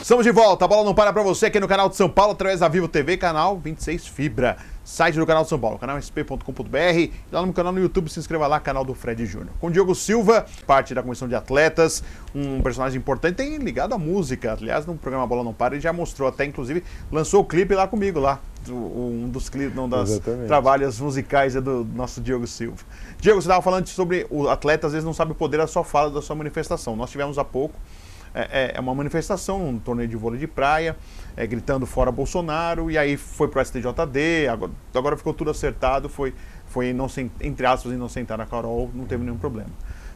Estamos de volta, a bola não para você aqui no canal de São Paulo, através da Vivo TV, canal 26 Fibra, site do canal de São Paulo, canal sp.com.br, e lá no meu canal no YouTube, se inscreva lá, canal do Fred Júnior. Com Diogo Silva, parte da comissão de atletas, um personagem importante, tem ligado à música, aliás, no programa Bola Não Para, ele já mostrou até, inclusive, lançou o clipe lá comigo, lá, um dos clipes, trabalhos musicais é do nosso Diogo Silva. Diego, você estava falando sobre o atleta, às vezes não sabe o poder da sua fala, da sua manifestação. Nós tivemos há pouco uma manifestação, um torneio de vôlei de praia, gritando fora Bolsonaro, e aí foi pro STJD, agora ficou tudo acertado, foi entre aspas, inocentar a Carol, não teve nenhum problema.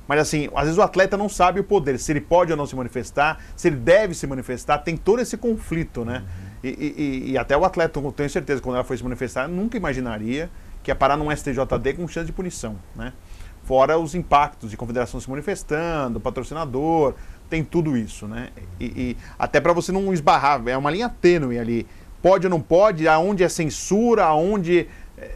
Mas assim, às vezes o atleta não sabe o poder, se ele pode ou não se manifestar, se ele deve se manifestar, tem todo esse conflito, né? E até o atleta, eu tenho certeza, quando ela foi se manifestar, nunca imaginaria que ia parar num STJD com chance de punição, né? Fora os impactos de confederação se manifestando, patrocinador, tem tudo isso, né? E até para você não esbarrar, é uma linha tênue ali. Pode ou não pode, aonde é censura, aonde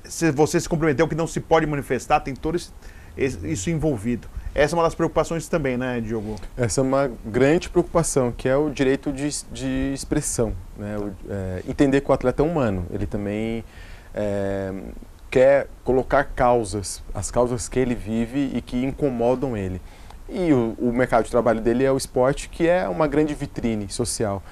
se você se comprometeu que não se pode manifestar, tem todo isso envolvido. Essa é uma das preocupações também, né, Diogo? Essa é uma grande preocupação, que é o direito de expressão, né? Entender que o atleta é humano, ele também quer colocar causas, as causas que ele vive e que incomodam ele. E o mercado de trabalho dele é o esporte, que é uma grande vitrine social.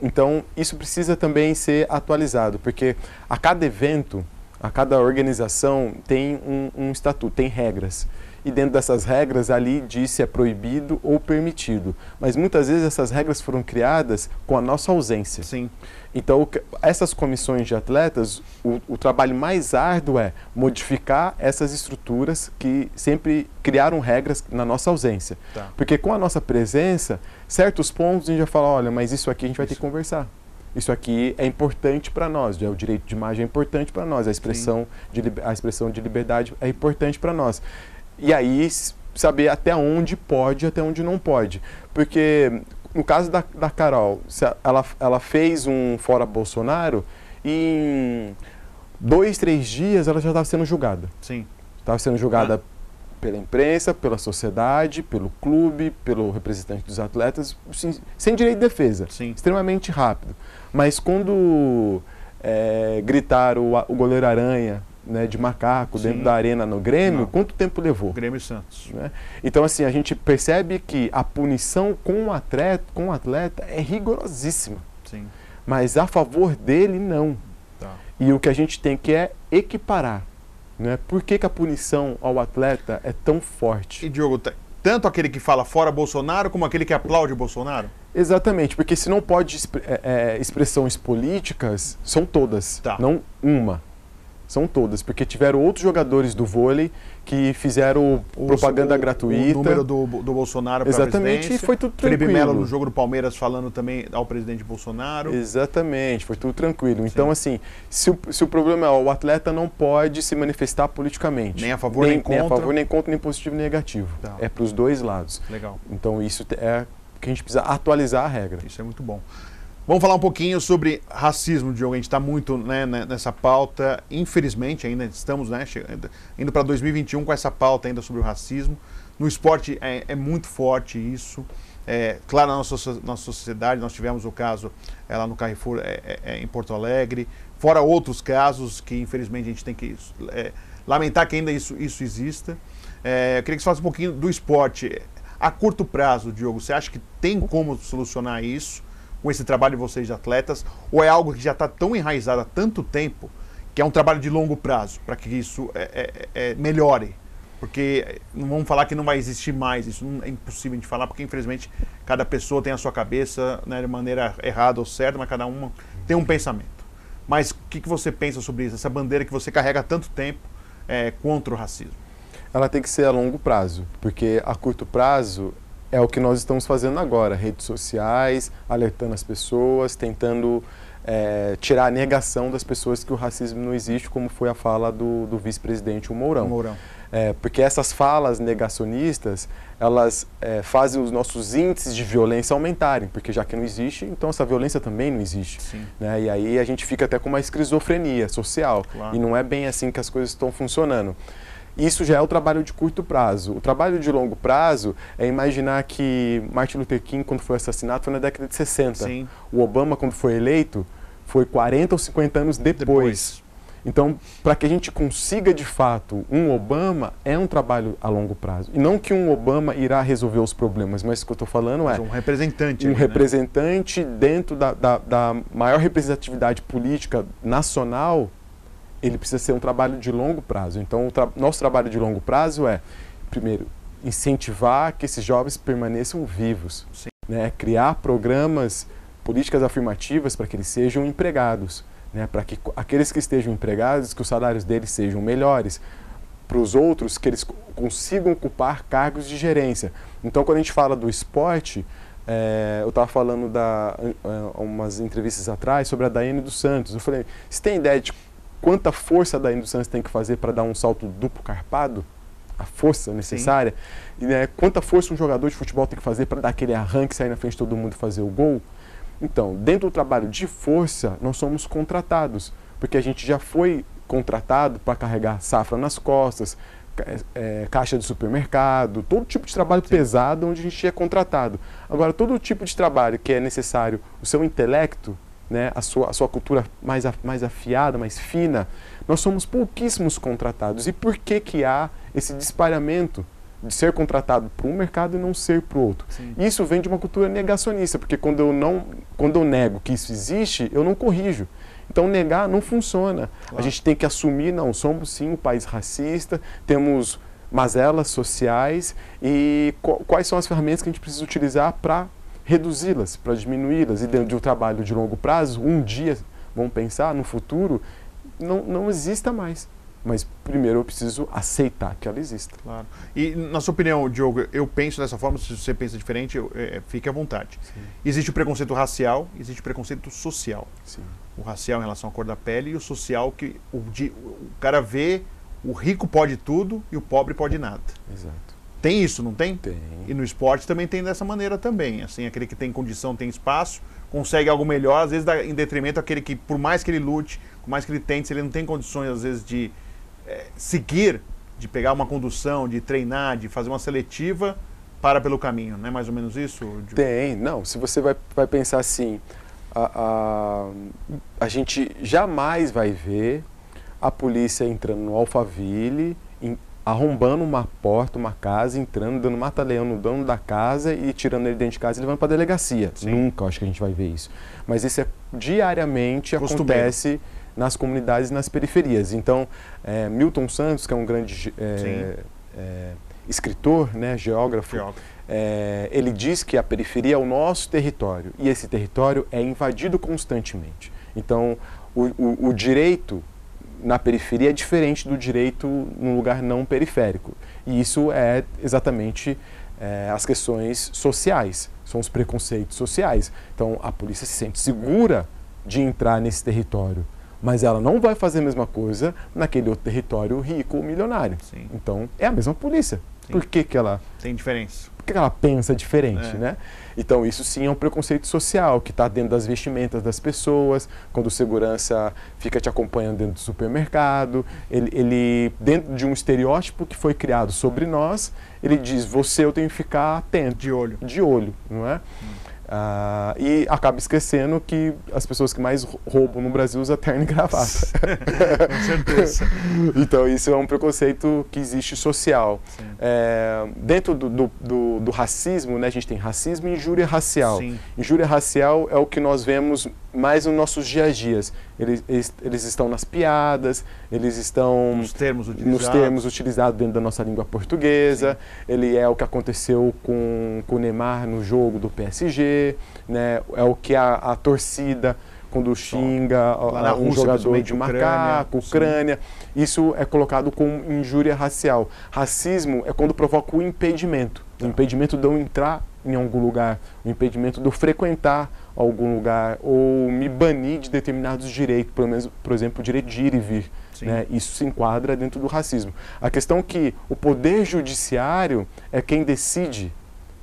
Então, isso precisa também ser atualizado, porque a cada evento, a cada organização tem um estatuto, tem regras. E dentro dessas regras ali diz se é proibido ou permitido. Mas muitas vezes essas regras foram criadas com a nossa ausência. Sim. Então, essas comissões de atletas, o trabalho mais árduo é modificar essas estruturas que sempre criaram regras na nossa ausência. Tá. Porque com a nossa presença, certos pontos a gente já fala, olha, mas isso aqui a gente vai ter que conversar. Isso aqui é importante para nós, o direito de imagem é importante para nós, a expressão de liberdade é importante para nós. E aí, saber até onde pode, até onde não pode. Porque, no caso da Carol, ela fez um fora Bolsonaro e em 2, 3 dias ela já estava sendo julgada. Sim. Estava sendo julgada pela imprensa, pela sociedade, pelo clube, pelo representante dos atletas, sem direito de defesa. Sim. Extremamente rápido. Mas quando gritaram o goleiro Aranha, né, de macaco, Sim. dentro da arena no Grêmio, Não. quanto tempo levou? Grêmio e Santos. Né? Então, assim, a gente percebe que a punição com o atleta é rigorosíssima. Sim. Mas a favor dele, não. Tá. E o que a gente tem que equiparar. Né? Por que a punição ao atleta é tão forte? E, Diogo, tanto aquele que fala fora Bolsonaro, como aquele que aplaude o Bolsonaro? Exatamente, porque se não pode expressões políticas, são todas, Tá. não uma. São todas, porque tiveram outros jogadores do vôlei que fizeram propaganda gratuita. O número do Bolsonaro para a Exatamente, presidência. e foi tudo tranquilo. Felipe Melo no jogo do Palmeiras falando também ao presidente Bolsonaro. Exatamente, foi tudo tranquilo. Então, assim, se o problema é o atleta não pode se manifestar politicamente. Nem a favor, nem contra. Nem a favor, nem contra, nem positivo, nem negativo. Tá. É para os dois lados. Legal. Então, isso é que a gente precisa atualizar a regra. Isso é muito bom. Vamos falar um pouquinho sobre racismo, Diogo. A gente está muito, né, nessa pauta. Infelizmente, ainda estamos, né, indo para 2021 com essa pauta ainda sobre o racismo. No esporte é muito forte isso. Claro, na nossa sociedade, nós tivemos o caso lá no Carrefour, em Porto Alegre. Fora outros casos que, infelizmente, a gente tem que lamentar que ainda isso exista. Eu queria que você falasse um pouquinho do esporte. A curto prazo, Diogo, você acha que tem como solucionar isso com esse trabalho de vocês de atletas, ou é algo que já está tão enraizado há tanto tempo, que é um trabalho de longo prazo, para que isso melhore? Porque não vamos falar que não vai existir mais, isso é impossível de falar, porque infelizmente cada pessoa tem a sua cabeça, né, de maneira errada ou certa, mas cada uma tem um pensamento. Mas o que você pensa sobre isso, essa bandeira que você carrega há tanto tempo contra o racismo? Ela tem que ser a longo prazo, porque a curto prazo é o que nós estamos fazendo agora, redes sociais, alertando as pessoas, tentando tirar a negação das pessoas que o racismo não existe, como foi a fala do vice-presidente, o Mourão. Porque essas falas negacionistas, elas fazem os nossos índices de violência aumentarem, porque já que não existe, então essa violência também não existe. Né? E aí a gente fica até com uma esquizofrenia social, claro. E não é bem assim que as coisas estão funcionando. Isso já é o trabalho de curto prazo. O trabalho de longo prazo é imaginar que Martin Luther King, quando foi assassinado, foi na década de 60. Sim. O Obama, quando foi eleito, foi 40 ou 50 anos depois. Então, para que a gente consiga, de fato, um Obama, é um trabalho a longo prazo. E não que um Obama irá resolver os problemas, mas o que eu estou falando é... um representante. Um representante dentro da maior representatividade política nacional, ele precisa ser um trabalho de longo prazo. Então, nosso trabalho de longo prazo é, primeiro, incentivar que esses jovens permaneçam vivos, né? Criar programas, políticas afirmativas para que eles sejam empregados, né? Para que aqueles que estejam empregados, que os salários deles sejam melhores, para os outros, que eles consigam ocupar cargos de gerência. Então, quando a gente fala do esporte, eu estava falando umas entrevistas atrás sobre a Daiane dos Santos. Eu falei, você tem ideia de quanta força a Daiane dos Santos tem que fazer para dar um salto duplo carpado? A força necessária? E, né, quanta força um jogador de futebol tem que fazer para dar aquele arranque, sair na frente de todo mundo e fazer o gol? Então, dentro do trabalho de força, nós somos contratados, porque a gente já foi contratado para carregar safra nas costas, caixa de supermercado, todo tipo de trabalho pesado onde a gente é contratado. Agora, todo tipo de trabalho que é necessário o seu intelecto, né, a sua cultura mais afiada, mais fina, nós somos pouquíssimos contratados. E por que há esse disparamento de ser contratado para um mercado e não ser para o outro? Sim. Isso vem de uma cultura negacionista, porque quando eu nego que isso existe, eu não corrijo. Então, negar não funciona. Claro. A gente tem que assumir, não, somos sim um país racista, temos mazelas sociais e quais são as ferramentas que a gente precisa utilizar para reduzi-las, para diminuí-las. E dentro de um trabalho de longo prazo, um dia, vamos pensar, no futuro, não exista mais. Mas primeiro eu preciso aceitar que ela exista. Claro. E na sua opinião, Diogo, eu penso dessa forma, se você pensa diferente, fique à vontade. Sim. Existe o preconceito racial, existe o preconceito social. Sim. O racial em relação à cor da pele e o social que o cara vê, o rico pode tudo e o pobre pode nada. Exato. Tem isso, não tem? Tem. E no esporte também tem dessa maneira também. Assim, aquele que tem condição, tem espaço, consegue algo melhor, às vezes dá em detrimento àquele que, por mais que ele lute, por mais que ele tente, se ele não tem condições, às vezes, de seguir, de pegar uma condução, de treinar, de fazer uma seletiva, para pelo caminho. Não é mais ou menos isso? Tem. Não, se você vai pensar assim, a gente jamais vai ver a polícia entrando no Alphaville, arrombando uma porta, uma casa, entrando, dando mata-leão no dono da casa e tirando ele dentro de casa e levando para a delegacia. Sim. Nunca acho que a gente vai ver isso. Mas isso diariamente acontece nas comunidades e nas periferias. Então, Milton Santos, que é um grande escritor, né, geógrafo, ele diz que a periferia é o nosso território e esse território é invadido constantemente. Então, o direito na periferia é diferente do direito num lugar não periférico. E isso é exatamente as questões sociais, são os preconceitos sociais. Então, a polícia se sente segura de entrar nesse território, mas ela não vai fazer a mesma coisa naquele outro território rico ou milionário. Sim. Então, é a mesma polícia. Sim. Por que ela... Tem diferença. Por que ela pensa diferente, né? Então, isso sim é um preconceito social que está dentro das vestimentas das pessoas, quando o segurança fica te acompanhando dentro do supermercado, ele dentro de um estereótipo que foi criado sobre nós, ele diz, eu tenho que ficar atento. De olho. De olho, não é? E acaba esquecendo que as pessoas que mais roubam no Brasil usam terno e gravata. Com certeza. Então, isso é um preconceito que existe social. Dentro do racismo, né, a gente tem racismo e injúria racial. Sim. Injúria racial é o que nós vemos mais nos nossos dia a dias. Eles estão nas piadas, eles estão nos termos utilizados dentro da nossa língua portuguesa. Sim. Ele é o que aconteceu com o Neymar no jogo do PSG, né? É o que a torcida, quando xinga um jogador de macaco, Ucrânia, isso é colocado como injúria racial. Racismo é quando provoca o impedimento. O impedimento de eu entrar em algum lugar, o impedimento de eu frequentar algum lugar, ou me banir de determinados direitos, por exemplo, o direito de ir e vir. Né? Isso se enquadra dentro do racismo. A questão é que o poder judiciário é quem decide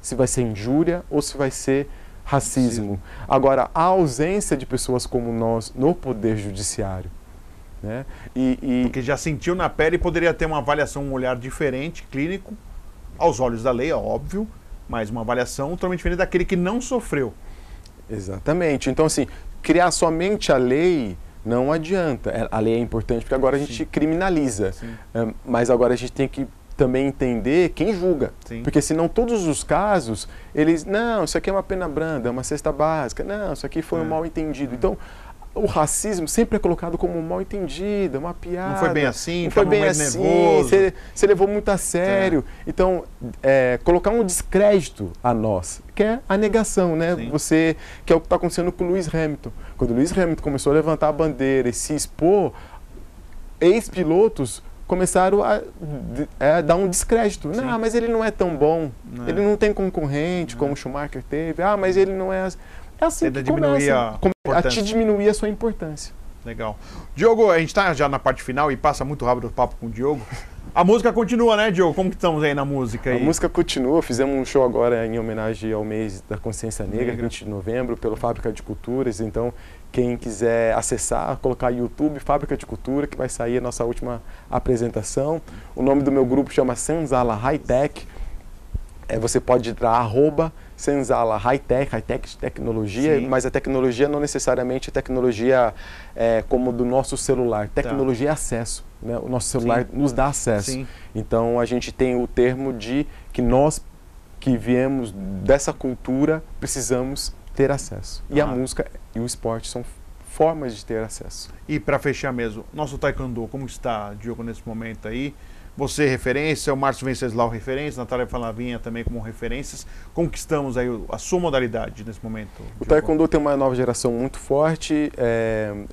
se vai ser injúria ou se vai ser racismo. Agora, a ausência de pessoas como nós no poder judiciário, né? Porque já sentiu na pele e poderia ter uma avaliação, um olhar diferente, clínico, aos olhos da lei, é óbvio, mas uma avaliação totalmente diferente daquele que não sofreu. Exatamente. Então, assim, criar somente a lei não adianta. A lei é importante porque agora a gente criminaliza. Mas agora a gente tem que também entender quem julga. Sim. Porque senão todos os casos, eles... Não, isso aqui é uma pena branda, é uma cesta básica. Não, isso aqui foi um mal entendido. Então, o racismo sempre é colocado como um mal entendido, uma piada. Não foi bem assim, não foi bem assim, você levou muito a sério. Então, colocar um descrédito a nós, que é a negação, né? Você, que é o que está acontecendo com o Lewis Hamilton. Quando o Lewis Hamilton começou a levantar a bandeira e se expor, ex-pilotos começaram a dar um descrédito. Não, mas ele não é tão bom, ele não tem concorrente como o Schumacher teve. Ah, mas ele não é... É assim que começa a te diminuir a sua importância. Legal. Diogo, a gente está já na parte final e passa muito rápido o papo com o Diogo. A música continua, né, Diogo? Como que estamos aí na música? A música continua. Fizemos um show agora em homenagem ao mês da Consciência Negra, 20 de novembro, pelo Fábrica de Culturas. Então, quem quiser acessar, colocar YouTube, Fábrica de Cultura, que vai sair a nossa última apresentação. O nome do meu grupo chama Senzala High Tech. Você pode entrar @Senzala High Tech de tecnologia, mas a tecnologia não necessariamente é tecnologia como do nosso celular. Tecnologia é acesso, né? O nosso celular nos dá acesso. Então a gente tem o termo de que nós que viemos dessa cultura precisamos ter acesso. E a música e o esporte são formas de ter acesso. E para fechar mesmo, nosso taekwondo, como está, Diogo, nesse momento aí? Você referência, o Márcio Venceslau referência, Natália Falavinha também como referências. Como que estamos aí, a sua modalidade nesse momento? O taekwondo tem uma nova geração muito forte.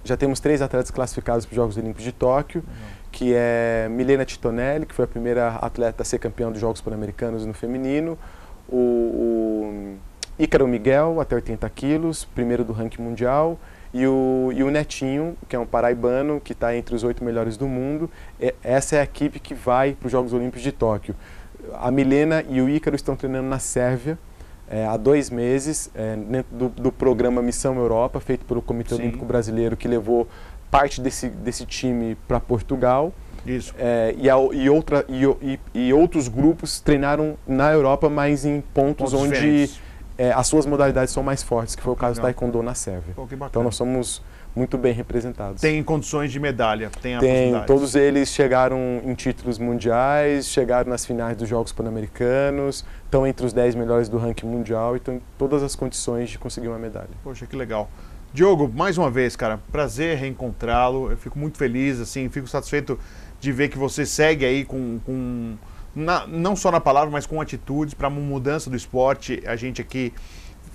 Já temos 3 atletas classificados para os Jogos Olímpicos de Tóquio, que é Milena Titonelli, que foi a primeira atleta a ser campeã dos Jogos Pan-Americanos no feminino, o Ícaro Miguel, até 80 quilos, primeiro do ranking mundial, e o Netinho, que é um paraibano, que está entre os 8 melhores do mundo. Essa é a equipe que vai para os Jogos Olímpicos de Tóquio. A Milena e o Ícaro estão treinando na Sérvia há 2 meses, dentro do programa Missão Europa, feito pelo Comitê Olímpico Brasileiro, que levou parte desse time para Portugal. Isso. E outros grupos treinaram na Europa, mas em pontos onde as suas modalidades são mais fortes, que foi o caso do taekwondo na Sérvia. Então nós somos muito bem representados. Tem condições de medalha? Tem, todos eles chegaram em títulos mundiais, chegaram nas finais dos Jogos Pan-Americanos, estão entre os 10 melhores do ranking mundial e estão em todas as condições de conseguir uma medalha. Poxa, que legal. Diogo, mais uma vez, cara, prazer reencontrá-lo. Eu fico muito feliz, assim, fico satisfeito de ver que você segue aí não só na palavra, mas com atitudes para uma mudança do esporte. A gente aqui,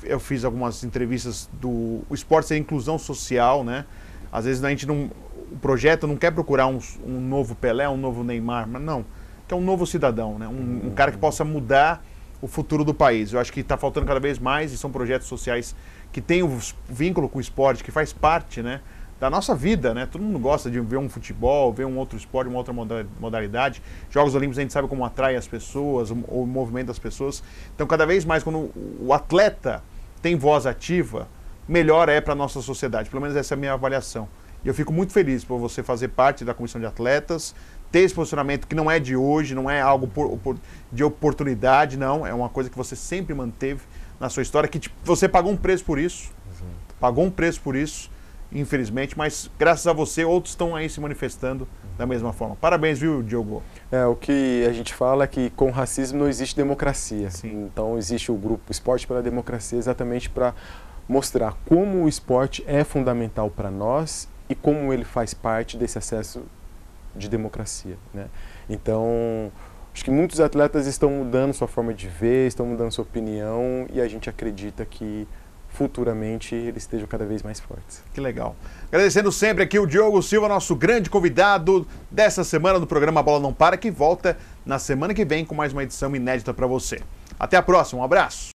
eu fiz algumas entrevistas o esporte ser inclusão social, né? Às vezes o projeto não quer procurar um novo Pelé, um novo Neymar, mas não, que é um novo cidadão, né? Um cara que possa mudar o futuro do país. Eu acho que está faltando cada vez mais e são projetos sociais que têm um vínculo com o esporte, que faz parte, né, da nossa vida, né? Todo mundo gosta de ver um futebol, ver um outro esporte, uma outra modalidade. Jogos Olímpicos a gente sabe como atrai as pessoas, o movimento das pessoas. Então, cada vez mais, quando o atleta tem voz ativa, melhor é para a nossa sociedade. Pelo menos essa é a minha avaliação. E eu fico muito feliz por você fazer parte da comissão de atletas, ter esse posicionamento que não é de hoje, não é algo de oportunidade, não. É uma coisa que você sempre manteve na sua história, que você pagou um preço por isso. Exato. Pagou um preço por isso, infelizmente, mas graças a você, outros estão aí se manifestando da mesma forma. Parabéns, viu, Diogo? O que a gente fala é que com racismo não existe democracia. Sim. Então existe o grupo Esporte pela Democracia exatamente para mostrar como o esporte é fundamental para nós e como ele faz parte desse acesso de democracia, né? Então, acho que muitos atletas estão mudando sua forma de ver, estão mudando sua opinião e a gente acredita que futuramente eles estejam cada vez mais fortes. Que legal. Agradecendo sempre aqui o Diogo Silva, nosso grande convidado dessa semana do programa Bola Não Para, que volta na semana que vem com mais uma edição inédita para você. Até a próxima, um abraço!